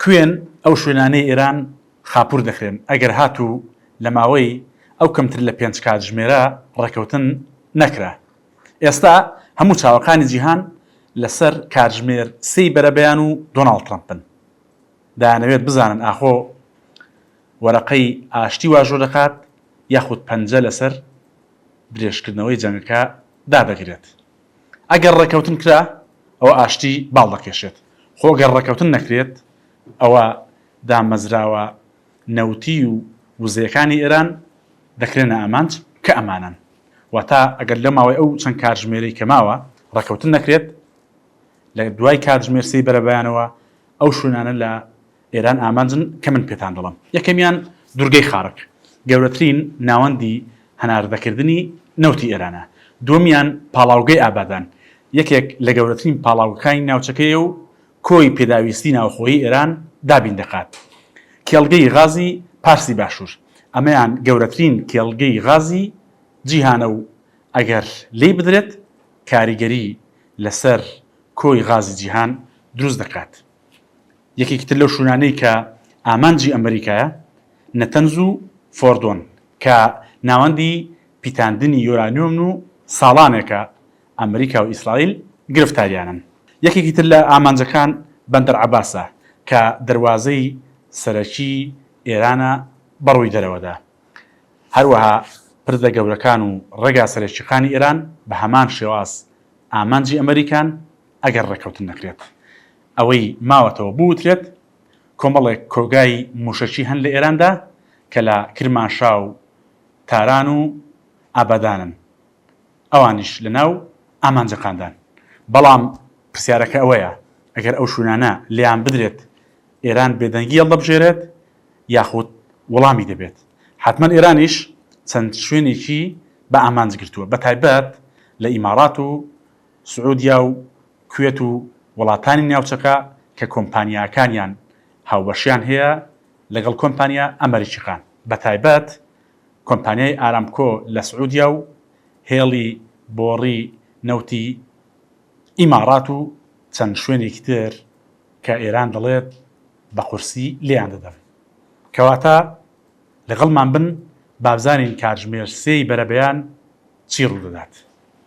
کوێن ئەو شوێنانەی ئێران خاپوور دەخرێن ئەگەر هاتوو لە ماوەی ئەو کەمتر لە 5 کاتژمێرە ڕێکەوتن نەکرا. ئێستا هەموو چاوەکانی جیهان لەسەر کاتژمێر 3 بەرەبەیان و دۆناڵد ترامپن. دەیانەوێت بزانن ئاخۆ وەرەقەی ئاشتی واژۆ دەکات یاخود پەنجە لەسەر درێژکردنەوەی جەنگەکە دادەگرێت. ئەگەر ڕێکەوتن کرا ئەوە ئاشتی باڵ دەکێشێت. خۆ گەر ڕێکەوتن نەکرێت ئەوە دامەزراوە نەوتی و وزەیەکانی ئێران دەکرێنە ئامانج کە ئەمانن. واتە ئەگەر لە ماوەی ئەو چەند کاتژمێرەی کە ماوە ڕێکەوتن نەکرێت لە دوای کاتژمێر 3 بەرەبەیانەوە ئەو شوێنانە لە ئێران ئامانجن کە من پێتان دەڵم. یەکەمیان دوورگەی خارک گەورەترین ناوەندی هەناردەکردنی نەوتی ئێرانە. دووەمیان پاڵاوگەی ئابادان یەکێک لە گەورەترین پاڵاوەکانی ناوچەکەیە و کۆی پێداویستی ناوخۆیی ئێران دابین دەکات. کێڵگەی غازی پارسی باشوور ئەمەیان گەورەترین کێڵگەی غازی جیهانە و ئەگەر لێی بدرێت کاریگەری لەسەر کۆی غازی جیهان دروست دەکات. یەکێکتر لەو شوێنانەی کە ئامانجی ئەمریکایە نەتەنز و فۆردۆن کە ناوەندی پیتاندنی یۆرانیۆم و ساڵانێکە ئەمریکا و ئیسرائیل گرفتاریانن. یەکێکی تر لە ئامانجەکان بەندەر عەباسە کە دەروازەی سەرەکی ئێرانە بەڕووی دەرەوەدا. هەروەها پردە گەورەکان و ڕێگا سەرەکیەکانی ئێران بە هەمان شێواز ئامانجی ئەمریکان ئەگەر ڕێکەوتن نەکرێت. ئەوەی ماوەتەوە بوترێت کۆمەڵێک کۆگای موشەکی هەن لە ئێراندا کە لە کرمانشا و تاران و ئابادانن. ئەوانیش لە ناو ئامانجەکاندان. بەڵام پرسیارەکە ئەوەیە ئەگەر ئەو شوێنانە لێیان بدرێت ئێران بێدەنگی هەڵدەبژێرێت یاخود وەڵامی دەبێت. حتمما ئێرانیش چەند شوێنێکی بە ئامانج گرتووە بە تایبەت لە ئیمارات و سعودیا و کوێت و وڵاتانی ناوچەکە کە کۆمپانیاکانیان هاوبەشیان هەیە لەگەڵ کۆمپانیا ئەمریکیەکان بە تایبەت کۆمپانیای ئارامکۆ لە سعودیا و هێڵی بۆڕی نەوتی ئیمارات و چەند شوێنێکی تر کە ئێران دەڵێت بە قورسی لێیان دەدەن. کەواتە لەگەڵمان بن با بزانین کاتژمێر 3 بەرەبەیان چی ڕوو دەدات.